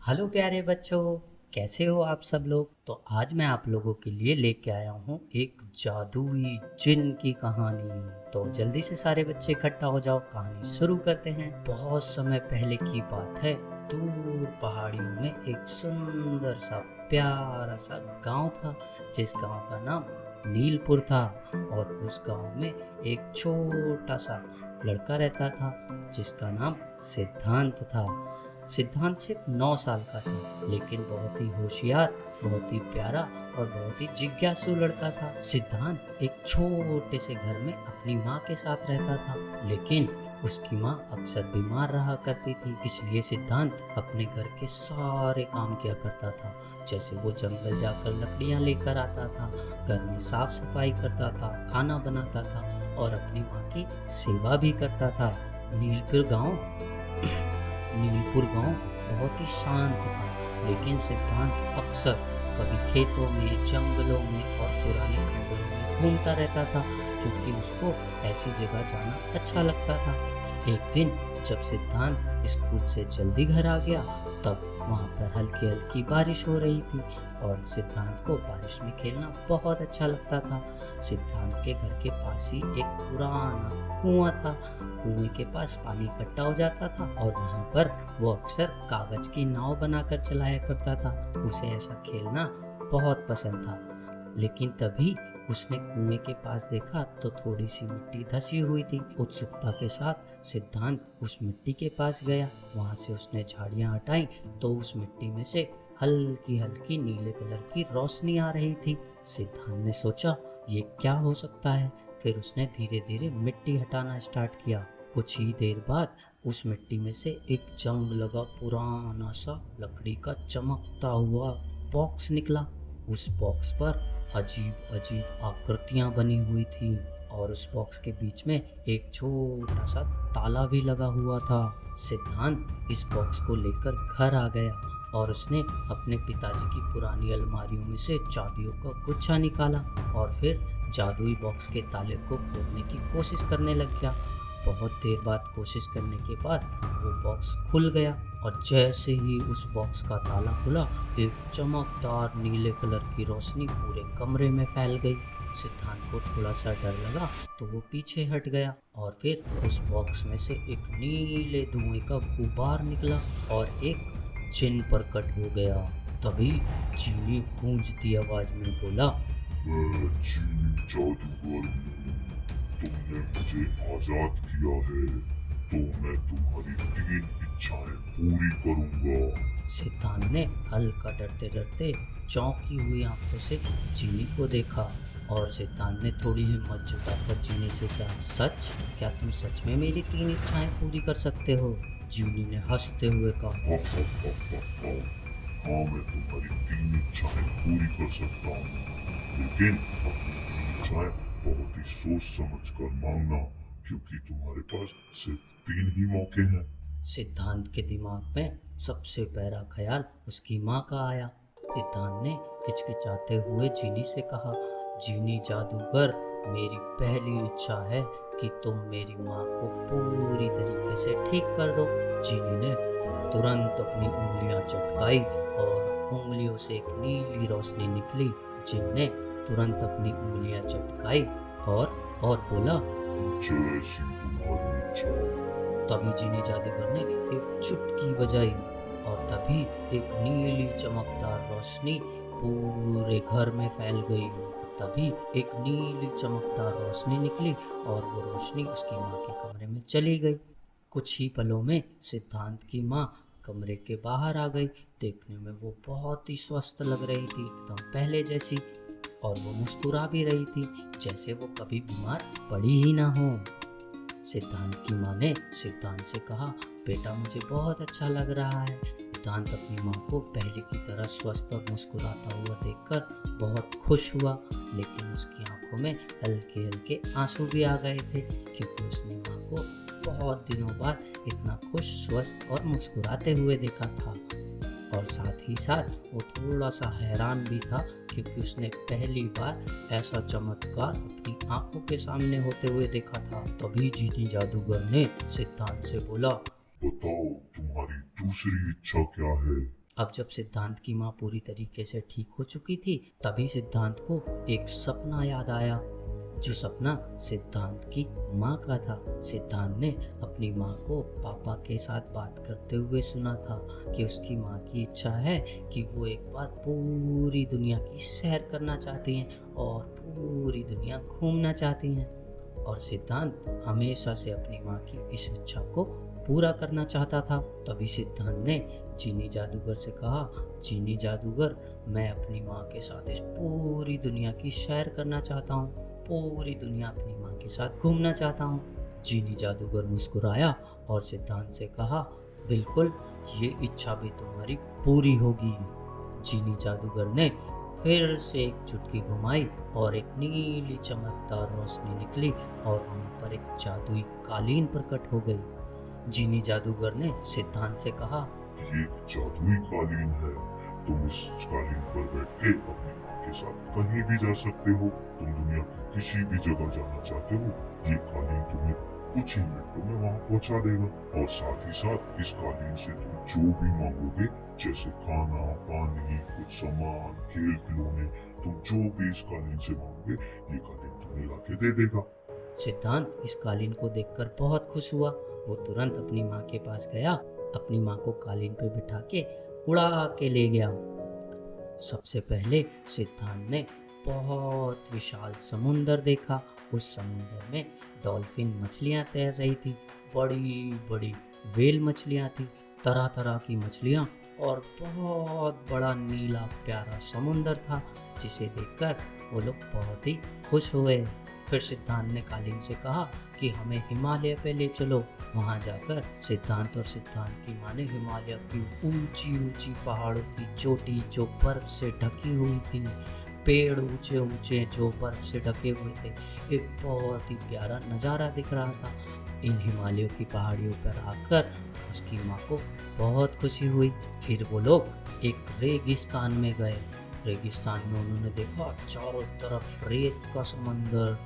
Hello प्यारे बच्चों, कैसे हो आप सब लोग। तो आज मैं आप लोगों के लिए लेके आया हूँ एक जादुई जिन की कहानी। तो जल्दी से सारे बच्चे इकट्ठा हो जाओ, कहानी शुरू करते हैं। बहुत समय पहले की बात है। दूर पहाड़ियों में एक सुंदर सा प्यारा सा गांव था, जिस गांव का नाम नीलपुर था। और उस गांव में एक छोटा सा लड़का रहता था, जिसका नाम सिद्धांत था। सिद्धांत सिर्फ 9 साल का था, लेकिन बहुत ही होशियार, बहुत ही प्यारा और बहुत ही जिज्ञासु लड़का था। सिद्धांत एक छोटे से घर में अपनी माँ के साथ रहता था, लेकिन उसकी माँ अक्सर बीमार रहा करती थी। इसलिए सिद्धांत अपने घर के सारे काम किया करता था। जैसे वो जंगल जाकर लकड़ियाँ लेकर आता था, घर में साफ सफाई करता था, खाना बनाता था और अपनी माँ की सेवा भी करता था। नीलपुर गांव नीलपुर गांव बहुत ही शांत था, लेकिन सिद्धांत अक्सर कभी खेतों में, जंगलों में और पुराने खंडरों में घूमता रहता था, क्योंकि उसको ऐसी जगह जाना अच्छा लगता था। एक दिन जब सिद्धांत स्कूल से जल्दी घर आ गया, तब वहाँ पर हल्की हल्की बारिश हो रही थी और सिद्धांत को बारिश में खेलना बहुत अच्छा लगता था। सिद्धांत के घर के पास ही एक पुराना कुआं था। कुएं के पास पानी इकट्ठा हो जाता था और वहाँ पर वो अक्सर कागज की नाव बनाकर चलाया करता था। उसे ऐसा खेलना बहुत पसंद था। लेकिन तभी उसने कुएं के पास देखा तो थोड़ी सी मिट्टी धसी हुई थी। उत्सुकता के साथ सिद्धांत उस मिट्टी के पास गया। वहां से उसने झाड़ियां हटाई तो उस मिट्टी में से हल्की हल्की नीले कलर की रोशनी आ रही थी। सिद्धांत ने सोचा, ये क्या हो सकता है। फिर उसने धीरे धीरे मिट्टी हटाना स्टार्ट किया। कुछ ही देर बाद उस मिट्टी में से एक जंग लगा पुराना सा लकड़ी का चमकता हुआ बॉक्स निकला। उस बॉक्स पर अजीब अजीब आकृतियां बनी हुई थी और उस बॉक्स के बीच में एक छोटा सा ताला भी लगा हुआ था। सिद्धांत इस बॉक्स को लेकर घर आ गया और उसने अपने पिताजी की पुरानी अलमारियों में से चाबियों का गुच्छा निकाला और फिर जादुई बॉक्स के ताले को खोलने की कोशिश करने लग गया। बहुत देर बाद कोशिश करने के बाद वो बॉक्स खुल गया और जैसे ही उस बॉक्स का ताला खुला, एक चमकदार नीले कलर की रोशनी पूरे कमरे में फैल गई। सिद्धांत को थोड़ा सा डर लगा तो वो पीछे हट गया और फिर उस बॉक्स में से एक नीले धुएं का गुब्बार निकला और एक जिन प्रकट हो गया। तभी चीनी गूंजती आवाज में बोला, मैं चीनी जादूगर हूँ। तुमने मुझे आजाद किया है, तो मैं तुम्हारी 3 इच्छाएं पूरी करूंगा। सिद्धांत ने हल्का डरते डरते चौंकी हुई आंखों से चीनी को देखा और सिद्धांत ने थोड़ी हिम्मत जुटाकर चीनी से कहा, सच? क्या तुम सच में मेरी 3 इच्छाएं पूरी कर सकते हो? चीनी ने हंसते हुए कहा, हाँ, मैं तुम्हारी 3 इच्छाएं पूरी कर सकता हूँ, लेकिन अपनी 3 इच्छाएं बहुत ही सोच समझ कर मांगना, क्योंकि तुम्हारे पास सिर्फ 3 ही मौके हैं। सिद्धांत के दिमाग में सबसे पहला ख्याल उसकी माँ का आया। सिद्धांत ने हिचकिचाते हुए जीनी से कहा, जीनी जादूगर, मेरी पहली इच्छा है कि तुम मेरी माँ को पूरी तरीके से ठीक कर दो। जीनी ने तुरंत अपनी उंगलियां चटकाई और उंगलियों से एक नीली रोशनी निकली। जिन ने तुरंत अपनी उंगलियां चटकाई और बोला, जैसी तुम्हारी इच्छा। तभी जीनी जादूगर ने एक चुटकी बजाई और तभी एक नीली चमकदार रोशनी पूरे घर में फैल गई। तभी एक नीली चमकदार रोशनी निकली और वो रोशनी उसकी माँ के कमरे में चली गई। कुछ ही पलों में सिद्धांत की माँ कमरे के बाहर आ गई। देखने में वो बहुत ही स्वस्थ लग रही थी, एकदम पहले जैसी, और वो मुस्कुरा भी रही थी जैसे वो कभी बीमार पड़ी ही ना हो। सिद्धांत की माँ ने सिद्धांत से कहा, बेटा मुझे बहुत अच्छा लग रहा है। सिद्धांत अपनी माँ को पहले की तरह स्वस्थ और मुस्कुराता हुआ देखकर बहुत खुश हुआ, लेकिन उसकी आंखों में हल्के हल्के आंसू भी आ गए थे, क्योंकि उसने माँ को बहुत दिनों बाद इतना खुश, स्वस्थ और मुस्कुराते हुए देखा था। और साथ ही साथ वो थोड़ा सा हैरान भी था, क्योंकि उसने पहली बार ऐसा चमत्कार अपनी आंखों के सामने होते हुए देखा था। तभी जीनी जादूगर ने सिद्धांत से बोला, बताओ, तुम्हारी दूसरी इच्छा क्या है? अब जब सिद्धांत की माँ पूरी तरीके से ठीक हो चुकी थी, तभी सिद्धांत को एक सपना याद आया, जो सपना सिद्धांत की माँ का था। सिद्धांत ने अपनी माँ को पापा के साथ बात करते हुए सुना था कि उसकी माँ की इच्छा है कि वो एक बार पूरी दुनिया की सैर करना चाहती हैं और पूरी दुनिया घूमना चाहती हैं। और सिद्धांत हमेशा से अपनी माँ की इस इच्छा को पूरा करना चाहता था। तभी सिद्धांत ने चीनी जादूगर से कहा, चीनी जादूगर, मैं अपनी माँ के साथ इस पूरी दुनिया की सैर करना चाहता हूँ, पूरी दुनिया अपनी माँ के साथ घूमना चाहता हूँ। चीनी जादूगर मुस्कुराया और सिद्धांत से कहा, बिल्कुल, ये इच्छा भी तुम्हारी पूरी होगी। चीनी जादूगर ने फिर से एक चुटकी घुमाई और एक नीली चमकदार रोशनी निकली और वहाँ पर एक जादुई कालीन प्रकट हो गई। जीनी जादूगर ने सिद्धांत से कहा, ये एक जादुई कालीन है, तुम इस कालीन पर बैठ के अपनी माँ के साथ कहीं भी जा सकते हो। तुम दुनिया की किसी भी जगह जाना चाहते हो, ये कालीन तुम्हें कुछ ही मिनटों में वहाँ पहुँचा देगा। और साथ ही साथ इस कालीन से तुम जो भी मांगोगे, जैसे खाना, पानी, कुछ सामान, खेल खिलौने, तुम जो भी इस कालीन से मांगोगे, ये कालीन तुम्हें लाके दे देगा। सिद्धांत इस कालीन को देखकर बहुत खुश हुआ। वो तुरंत अपनी माँ के पास गया, अपनी माँ को कालीन पे बिठा के उड़ा के ले गया। सबसे पहले सिद्धांत ने बहुत विशाल समुंदर देखा। उस समुंदर में डॉल्फिन मछलियाँ तैर रही थी, बड़ी बड़ी व्हेल मछलियाँ थी, तरह तरह की मछलियाँ, और बहुत बड़ा नीला प्यारा समुंदर था, जिसे देखकर वो लोग बहुत ही खुश हुए। फिर सिद्धांत ने कालीन से कहा कि हमें हिमालय पे ले चलो। वहाँ जाकर सिद्धांत और सिद्धांत की माँ ने हिमालय की ऊंची ऊंची पहाड़ों की चोटी जो बर्फ से ढकी हुई थी, पेड़ ऊंचे ऊंचे जो बर्फ से ढके हुए थे, एक बहुत ही प्यारा नज़ारा दिख रहा था। इन हिमालयों की पहाड़ियों पर आकर उसकी माँ को बहुत खुशी हुई। फिर वो लोग एक रेगिस्तान में गए। रेगिस्तान में उन्होंने देखा चारों तरफ रेत का समंदर,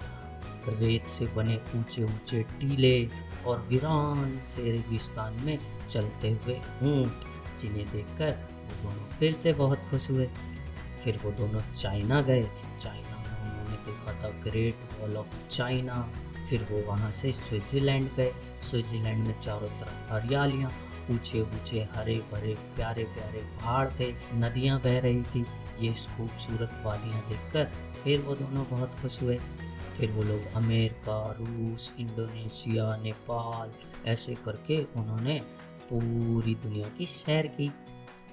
रेत से बने ऊंचे ऊंचे टीले और वीरान से रेगिस्तान में चलते हुए ऊंट, जिन्हें देखकर वो दोनों फिर से बहुत खुश हुए। फिर वो दोनों चाइना गए। चाइना में उन्होंने देखा था ग्रेट वॉल ऑफ चाइना। फिर वो वहाँ से स्विट्ज़रलैंड गए। स्विट्ज़रलैंड में चारों तरफ हरियालियाँ, ऊंचे ऊंचे हरे भरे प्यारे प्यारे पहाड़ थे, नदियाँ बह रही थी। ये खूबसूरत वादियाँ देखकर फिर वो दोनों बहुत खुश हुए। फिर वो लोग अमेरिका, रूस, इंडोनेशिया, नेपाल, ऐसे करके उन्होंने पूरी दुनिया की सैर की।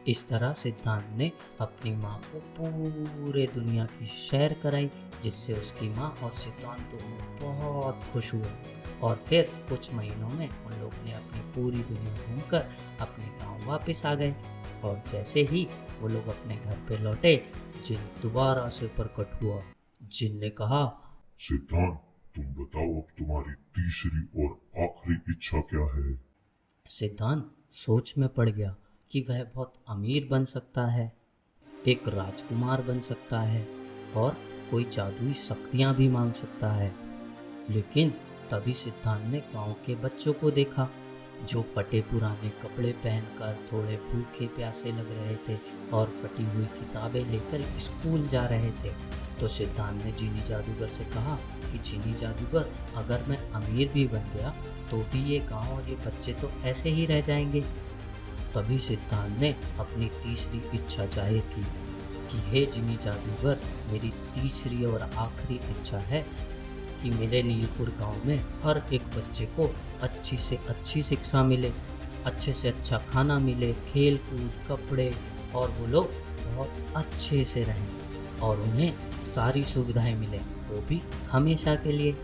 इस तरह सिद्धांत ने अपनी माँ को पूरे दुनिया की सैर कराई, जिससे उसकी माँ और सिद्धांत दोनों बहुत खुश हुए। और फिर कुछ महीनों में उन लोग ने अपनी पूरी दुनिया घूमकर अपने गांव वापस आ गए। और जैसे ही वो लोग अपने घर पे लौटे, जिन दोबारा से प्रकट हुआ। जिन ने कहा, सिद्धांत, तुम बताओ अब तुम्हारी तीसरी और आखिरी इच्छा क्या है? सिद्धांत सोच में पड़ गया कि वह बहुत अमीर बन सकता है, एक राजकुमार बन सकता है और कोई जादुई शक्तियाँ भी मांग सकता है। लेकिन तभी सिद्धांत ने गांव के बच्चों को देखा, जो फटे पुराने कपड़े पहनकर थोड़े भूखे प्यासे लग रहे थे और फटी हुई किताबें लेकर स्कूल जा रहे थे। तो सिद्धांत ने जीनी जादूगर से कहा कि जीनी जादूगर, अगर मैं अमीर भी बन गया तो भी ये गांव और ये बच्चे तो ऐसे ही रह जाएंगे। तभी सिद्धांत ने अपनी तीसरी इच्छा जाहिर की कि हे जीनी जादूगर, मेरी तीसरी और आखिरी इच्छा है कि मेरे नीलपुर गांव में हर एक बच्चे को अच्छी से अच्छी शिक्षा मिले, अच्छे से अच्छा खाना मिले, खेल कूद, कपड़े, और वो लोग बहुत अच्छे से रहें और उन्हें सारी सुविधाएं मिले, वो भी हमेशा के लिए।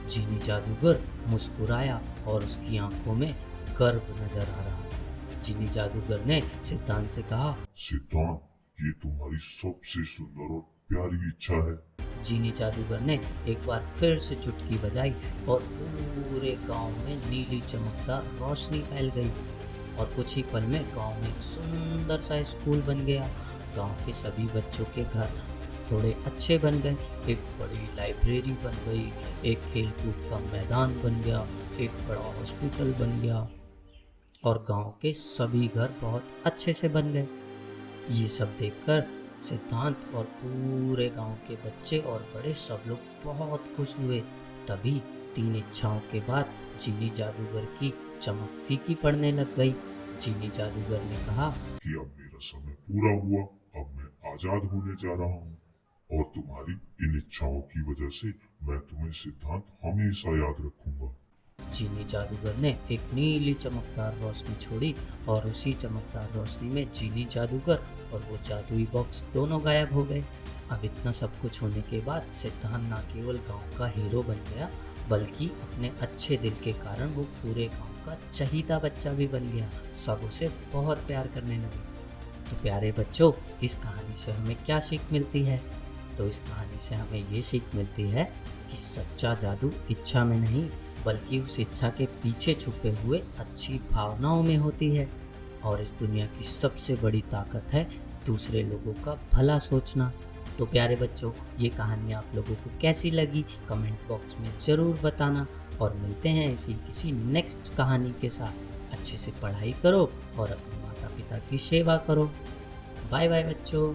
जीनी जादूगर मुस्कुराया और उसकी आंखों में गर्व नजर आ रहा। जीनी जादूगर ने सिद्धांत से कहा, सिद्धांत, ये तुम्हारी सबसे सुंदर और प्यारी इच्छा है। जीनी जादूगर ने एक बार फिर से चुटकी बजाई और पूरे गांव में नीली चमकदार रोशनी फैल गई। और कुछ ही पल में गांव में एक सुंदर सा स्कूल बन गया। गांव के सभी बच्चों के घर थोड़े अच्छे बन गए, एक बड़ी लाइब्रेरी बन गई, एक खेलकूद का मैदान बन गया, एक बड़ा हॉस्पिटल बन गया और गांव के सभी घर बहुत अच्छे से बन गए। ये सब देखकर सिद्धांत और पूरे गांव के बच्चे और बड़े सब लोग बहुत खुश हुए। तभी 3 इच्छाओं के बाद जीनी जादूगर की चमक फीकी पड़ने लग गई। जीनी जादूगर ने कहा कि अब मेरा समय पूरा हुआ, अब मैं आजाद होने जा रहा हूँ और तुम्हारी इन इच्छाओं की वजह से मैं तुम्हें सिद्धांत हमेशा याद रखूंगा। जीनी जादूगर ने एक नीली चमकदार रोशनी छोड़ी और उसी चमकदार रोशनी में जीनी जादूगर और वो जादुई बॉक्स दोनों गायब हो गए। अब इतना सब कुछ होने के बाद सिद्धांत न केवल गांव का हीरो बन गया, बल्कि अपने अच्छे दिल के कारण वो पूरे गांव का चहीता बच्चा भी बन गया। सब उसे बहुत प्यार करने लगे। तो प्यारे बच्चों, इस कहानी से हमें क्या सीख मिलती है? तो इस कहानी से हमें ये सीख मिलती है कि सच्चा जादू इच्छा में नहीं, बल्कि उस इच्छा के पीछे छुपे हुए अच्छी भावनाओं में होती है। और इस दुनिया की सबसे बड़ी ताकत है दूसरे लोगों का भला सोचना। तो प्यारे बच्चों, ये कहानी आप लोगों को कैसी लगी कमेंट बॉक्स में ज़रूर बताना। और मिलते हैं इसी किसी नेक्स्ट कहानी के साथ। अच्छे से पढ़ाई करो और अपने माता पिता की सेवा करो। बाय बाय बच्चों।